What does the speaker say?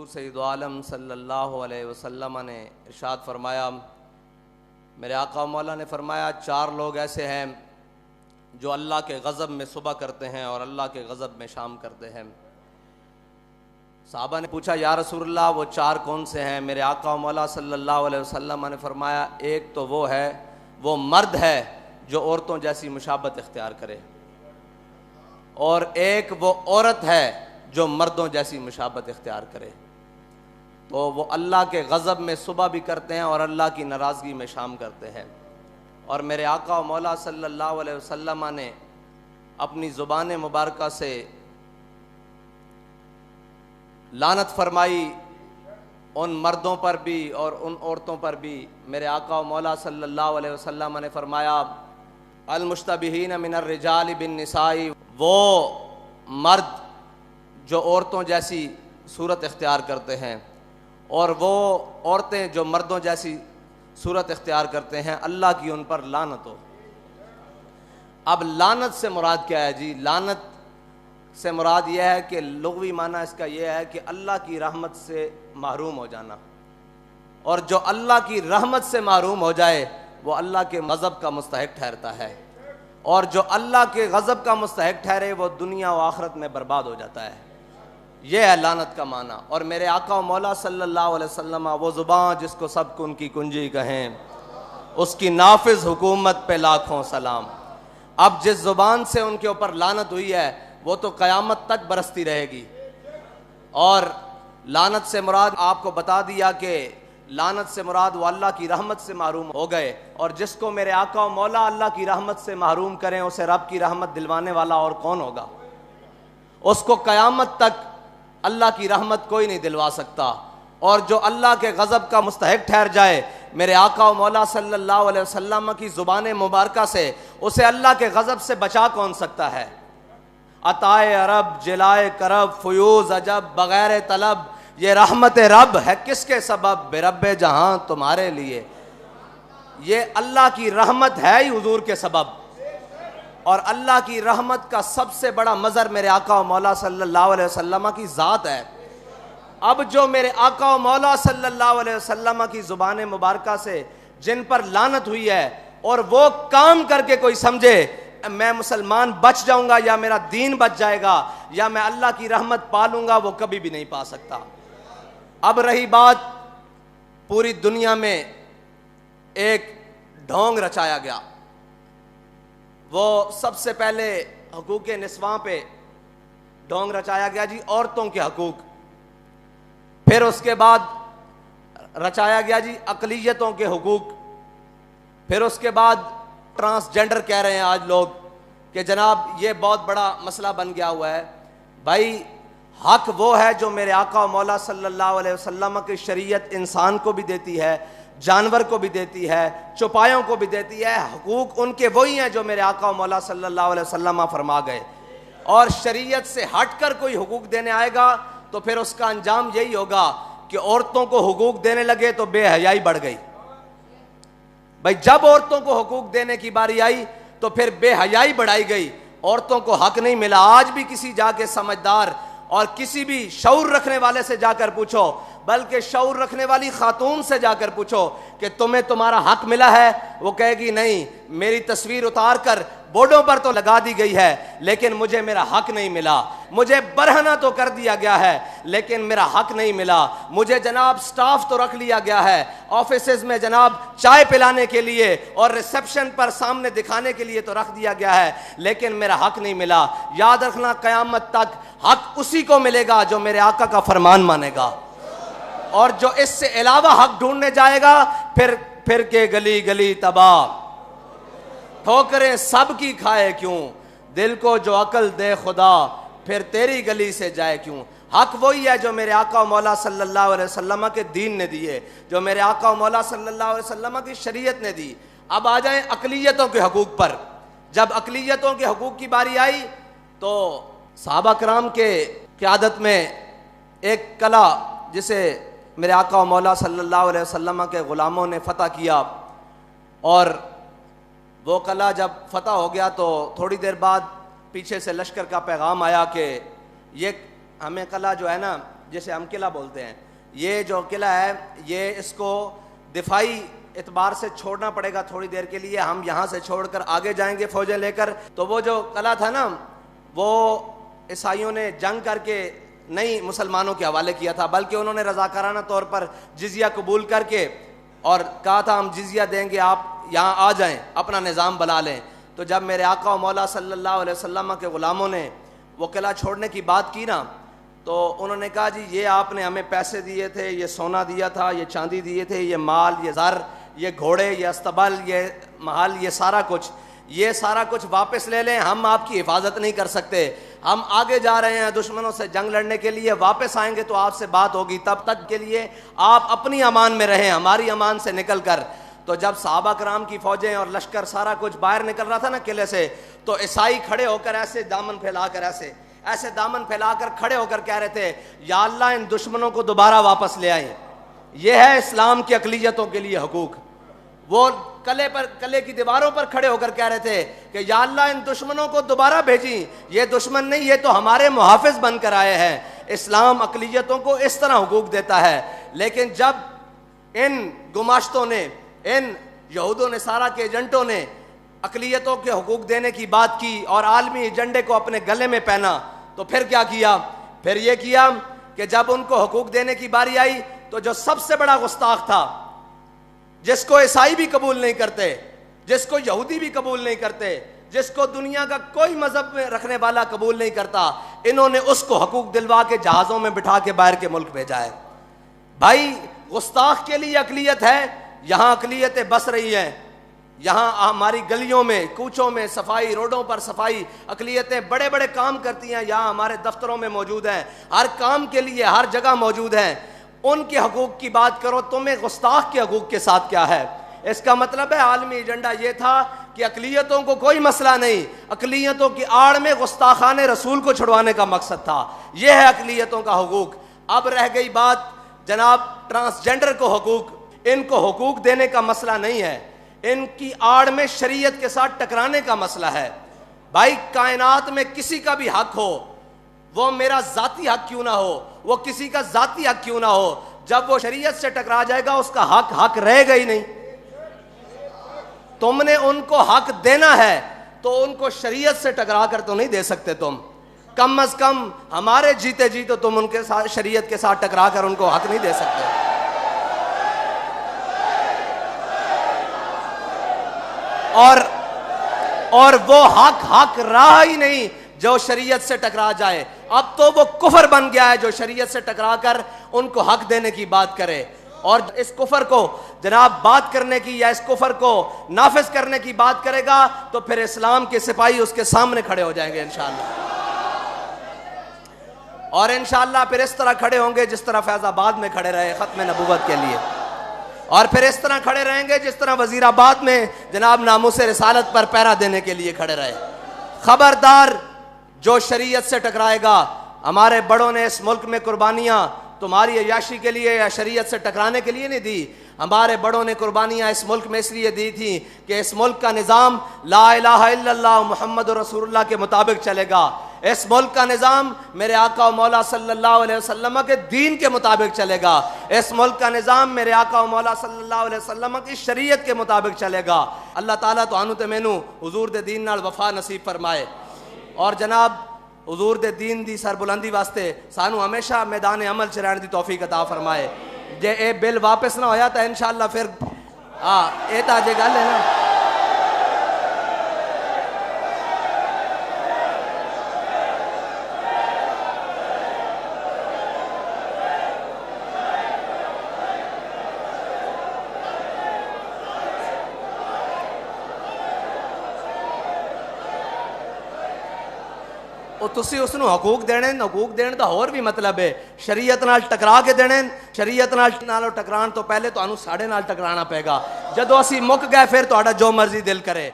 سید عالم صلی اللہ علیہ وسلم نے ارشاد فرمایا، میرے آقا و مولا نے فرمایا 4 لوگ ایسے ہیں جو اللہ کے غضب میں صبح کرتے ہیں اور اللہ کے غضب میں شام کرتے ہیں۔ صحابہ نے پوچھا یا رسول اللہ وہ 4 کون سے ہیں؟ میرے آقا و مولا صلی اللہ علیہ وسلم نے فرمایا ایک تو وہ مرد ہے جو عورتوں جیسی مشابہت اختیار کرے، اور ایک وہ عورت ہے جو مردوں جیسی مشابہت اختیار کرے۔ تو وہ اللہ کے غضب میں صبح بھی کرتے ہیں اور اللہ کی ناراضگی میں شام کرتے ہیں۔ اور میرے آقا و مولا صلی اللہ علیہ وسلم نے اپنی زبان مبارکہ سے لعنت فرمائی ان مردوں پر بھی اور ان عورتوں پر بھی۔ میرے آقا و مولا صلی اللہ علیہ وسلم نے فرمایا المشتبہین من الرجال بالنساء، وہ مرد جو عورتوں جیسی صورت اختیار کرتے ہیں اور وہ عورتیں جو مردوں جیسی صورت اختیار کرتے ہیں، اللہ کی ان پر لعنت ہو۔ اب لعنت سے مراد کیا ہے جی؟ لعنت سے مراد یہ ہے کہ لغوی معنی اس کا یہ ہے کہ اللہ کی رحمت سے محروم ہو جانا، اور جو اللہ کی رحمت سے محروم ہو جائے وہ اللہ کے غضب کا مستحق ٹھہرتا ہے، اور جو اللہ کے غضب کا مستحق ٹھہرے وہ دنیا و آخرت میں برباد ہو جاتا ہے۔ یہ ہے لعنت کا معنی۔ اور میرے آقا و مولا صلی اللہ علیہ وسلم وہ زبان جس کو سب کو ان کی کنجی کہیں، اس کی نافذ حکومت پہ لاکھوں سلام۔ اب جس زبان سے ان کے اوپر لعنت ہوئی ہے وہ تو قیامت تک برستی رہے گی۔ اور لعنت سے مراد آپ کو بتا دیا کہ لعنت سے مراد وہ اللہ کی رحمت سے محروم ہو گئے، اور جس کو میرے آقا و مولا اللہ کی رحمت سے محروم کریں اسے رب کی رحمت دلوانے والا اور کون ہوگا؟ اس کو قیامت تک اللہ کی رحمت کوئی نہیں دلوا سکتا۔ اور جو اللہ کے غضب کا مستحق ٹھہر جائے، میرے آقا و مولا صلی اللہ علیہ وسلم کی زبان مبارکہ سے اسے اللہ کے غضب سے بچا کون سکتا ہے؟ عطائے عرب، جلائے کرب، فیوز عجب، بغیر طلب، یہ رحمت رب ہے کس کے سبب؟ بے رب جہاں تمہارے لیے۔ یہ اللہ کی رحمت ہے ہی حضور کے سبب، اور اللہ کی رحمت کا سب سے بڑا مظہر میرے آقا و مولا صلی اللہ علیہ وسلم کی ذات ہے۔ اب جو میرے آقا و مولا صلی اللہ علیہ وسلم کی زبان مبارکہ سے جن پر لعنت ہوئی ہے، اور وہ کام کر کے کوئی سمجھے میں مسلمان بچ جاؤں گا یا میرا دین بچ جائے گا یا میں اللہ کی رحمت پالوں گا، وہ کبھی بھی نہیں پا سکتا۔ اب رہی بات، پوری دنیا میں ایک ڈھونگ رچایا گیا۔ وہ سب سے پہلے حقوق نسواں پہ ڈھونگ رچایا گیا جی، عورتوں کے حقوق۔ پھر اس کے بعد رچایا گیا جی اقلیتوں کے حقوق۔ پھر اس کے بعد ٹرانسجنڈر کہہ رہے ہیں آج لوگ کہ جناب یہ بہت بڑا مسئلہ بن گیا ہوا ہے۔ بھائی حق وہ ہے جو میرے آقا و مولا صلی اللہ علیہ وسلم کی شریعت انسان کو بھی دیتی ہے، جانور کو بھی دیتی ہے، چوپایوں کو بھی دیتی ہے۔ حقوق ان کے وہی ہیں جو میرے آقا و مولا صلی اللہ علیہ وسلم فرما گئے، اور شریعت سے ہٹ کر کوئی حقوق دینے آئے گا تو پھر اس کا انجام یہی ہوگا کہ عورتوں کو حقوق دینے لگے تو بے حیائی بڑھ گئی۔ بھائی جب عورتوں کو حقوق دینے کی باری آئی تو پھر بے حیائی بڑھائی گئی، عورتوں کو حق نہیں ملا۔ آج بھی کسی جا کے سمجھدار اور کسی بھی شعور رکھنے والے سے جا کر پوچھو، بلکہ شعور رکھنے والی خاتون سے جا کر پوچھو کہ تمہیں تمہارا حق ملا ہے، وہ کہے گی نہیں، میری تصویر اتار کر بورڈوں پر تو لگا دی گئی ہے لیکن مجھے میرا حق نہیں ملا۔ مجھے برہنہ تو کر دیا گیا ہے لیکن میرا حق نہیں ملا۔ مجھے جناب سٹاف تو رکھ لیا گیا ہے آفیسز میں، جناب چائے پلانے کے لیے اور ریسیپشن پر سامنے دکھانے کے لیے تو رکھ دیا گیا ہے لیکن میرا حق نہیں ملا۔ یاد رکھنا قیامت تک حق اسی کو ملے گا جو میرے آقا کا فرمان مانے گا، اور جو اس سے علاوہ حق ڈھونڈنے جائے گا پھر کے گلی گلی تباہ، ٹھوکریں سب کی کھائے کیوں، دل کو جو عقل دے خدا پھر تیری گلی سے جائے کیوں۔ حق وہی ہے جو میرے آقا و مولا صلی اللہ علیہ وسلم کے دین نے دیے، جو میرے آقا و مولا صلی اللہ علیہ وسلم کی شریعت نے دی۔ اب آ جائیں اقلیتوں کے حقوق پر۔ جب اقلیتوں کے حقوق کی باری آئی تو صحابہ کرام کے قیادت میں ایک قلعہ جسے میرے آقا و مولا صلی اللہ علیہ وسلم کے غلاموں نے فتح کیا، اور وہ قلعہ جب فتح ہو گیا تو تھوڑی دیر بعد پیچھے سے لشکر کا پیغام آیا کہ یہ ہمیں قلعہ جو ہے نا جسے ہم قلعہ بولتے ہیں، یہ جو قلعہ ہے یہ اس کو دفاعی اعتبار سے چھوڑنا پڑے گا تھوڑی دیر کے لیے. ہم یہاں سے چھوڑ کر آگے جائیں گے فوجیں لے کر. تو وہ جو قلعہ تھا نا وہ عیسائیوں نے جنگ کر کے نہیں مسلمانوں کے حوالے کیا تھا، بلکہ انہوں نے رضاکارانہ طور پر جزیہ قبول کر کے اور کہا تھا ہم جزیہ دیں گے، آپ یہاں آ جائیں، اپنا نظام بنا لیں. تو جب میرے آقا و مولا صلی اللہ علیہ وسلم کے غلاموں نے وہ قلعہ چھوڑنے کی بات کی نا تو انہوں نے کہا جی یہ آپ نے ہمیں پیسے دیے تھے، یہ سونا دیا تھا، یہ چاندی دیے تھے، یہ مال، یہ زر، یہ گھوڑے، یہ استبل، یہ محل، یہ سارا کچھ واپس لے لیں، ہم آپ کی حفاظت نہیں کر سکتے. ہم آگے جا رہے ہیں دشمنوں سے جنگ لڑنے کے لیے، واپس آئیں گے تو آپ سے بات ہوگی، تب تک کے لیے آپ اپنی امان میں رہیں، ہماری امان سے نکل کر. تو جب صحابہ کرام کی فوجیں اور لشکر سارا کچھ باہر نکل رہا تھا نا قلعے سے، تو عیسائی کھڑے ہو کر ایسے دامن پھیلا کر کھڑے ہو کر کہہ رہے تھے یا اللہ ان دشمنوں کو دوبارہ واپس لے آئیں. یہ ہے اسلام کی اقلیتوں کے لیے حقوق. وہ قلعے کی دیواروں پر کھڑے ہو کر کہہ رہے تھے کہ یا اللہ ان دشمنوں کو دوبارہ بھیجیں، یہ دشمن نہیں، یہ تو ہمارے محافظ بن کر آئے ہیں. اسلام اقلیتوں کو اس طرح حقوق دیتا ہے. لیکن جب ان گماشتوں نے، ان یہود و نصارہ کے ایجنٹوں نے اقلیتوں کے حقوق دینے کی بات کی اور عالمی ایجنڈے کو اپنے گلے میں پہنا تو پھر کیا کیا؟ پھر یہ کیا کہ جب ان کو حقوق دینے کی باری آئی تو جو سب سے بڑا گستاخ تھا، جس کو عیسائی بھی قبول نہیں کرتے، جس کو یہودی بھی قبول نہیں کرتے، جس کو دنیا کا کوئی مذہب میں رکھنے والا قبول نہیں کرتا، انہوں نے اس کو حقوق دلوا کے جہازوں میں بٹھا کے باہر کے ملک بھیجا ہے. بھائی گستاخ کے لیے اقلیت ہے، یہاں اقلیتیں بس رہی ہیں، یہاں ہماری گلیوں میں، کوچوں میں صفائی، روڈوں پر صفائی، اقلیتیں بڑے بڑے کام کرتی ہیں، یہاں ہمارے دفتروں میں موجود ہیں، ہر کام کے لیے ہر جگہ موجود ہیں. ان کے حقوق کی بات کرو، تمہیں گستاخ کے حقوق کے ساتھ کیا ہے؟ اس کا مطلب ہے عالمی ایجنڈا یہ تھا کہ اقلیتوں کو کوئی مسئلہ نہیں، اقلیتوں کی آڑ میں گستاخان رسول کو چھڑوانے کا مقصد تھا. یہ ہے اقلیتوں کا حقوق. اب رہ گئی بات جناب ٹرانسجینڈر کو حقوق. ان کو حقوق دینے کا مسئلہ نہیں ہے، ان کی آڑ میں شریعت کے ساتھ ٹکرانے کا مسئلہ ہے. بھائی کائنات میں کسی کا بھی حق ہو، وہ میرا ذاتی حق کیوں نہ ہو، وہ کسی کا ذاتی حق کیوں نہ ہو، جب وہ شریعت سے ٹکرا جائے گا اس کا حق رہے گا ہی نہیں. تم نے ان کو حق دینا ہے تو ان کو شریعت سے ٹکرا کر تو نہیں دے سکتے. تم کم از کم ہمارے جیتے جی تو تم ان کے ساتھ شریعت کے ساتھ ٹکرا کر ان کو حق نہیں دے سکتے. اور وہ حق رہا ہی نہیں جو شریعت سے ٹکرا جائے. اب تو وہ کفر بن گیا ہے جو شریعت سے ٹکرا کر ان کو حق دینے کی بات کرے. اور اس کفر کو جناب بات کرنے کی یا اس کفر کو نافذ کرنے کی بات کرے گا تو پھر اسلام کے سپاہی اس کے سامنے کھڑے ہو جائیں گے انشاءاللہ. اور انشاءاللہ پھر اس طرح کھڑے ہوں گے جس طرح فیض آباد میں کھڑے رہے ختم نبوت کے لیے، اور پھر اس طرح کھڑے رہیں گے جس طرح وزیر آباد میں جناب ناموس رسالت پر پہرا دینے کے لیے کھڑے رہے. خبردار جو شریعت سے ٹکرائے گا. ہمارے بڑوں نے اس ملک میں قربانیاں تمہاری عیاشی کے لیے یا شریعت سے ٹکرانے کے لیے نہیں دی. ہمارے بڑوں نے قربانیاں اس ملک میں اس لیے دی تھی کہ اس ملک کا نظام لا الہ الا اللہ محمد رسول اللہ کے مطابق چلے گا. اس ملک کا نظام میرے آقا و مولا صلی اللہ علیہ وسلم کے دین کے مطابق چلے گا. اس ملک کا نظام میرے آقا و مولا صلی اللہ علیہ وسلم کی شریعت کے مطابق چلے گا. اللہ تعالیٰ تو آنو تے مینو حضور دے دین نال وفا نصیب فرمائے. اور جناب حضور دے دین دی سربلندی واسطے سانو ہمیشہ میدان عمل چ رہن دی توفیق عطا فرمائے. جے اے بل واپس نہ ہویا تو انشاءاللہ پھر اے تا جے گل ہے نا. تسی اس نو حقوق دینے دا اور بھی مطلب ہے شریعت نال ٹکرا کے دینے. شریعت نال ٹکران تو پہلے تو انو ساڑے نال ٹکرانا پے گا. جدو اسی مک گئے پھر تہاڈا جو مرضی دل کرے.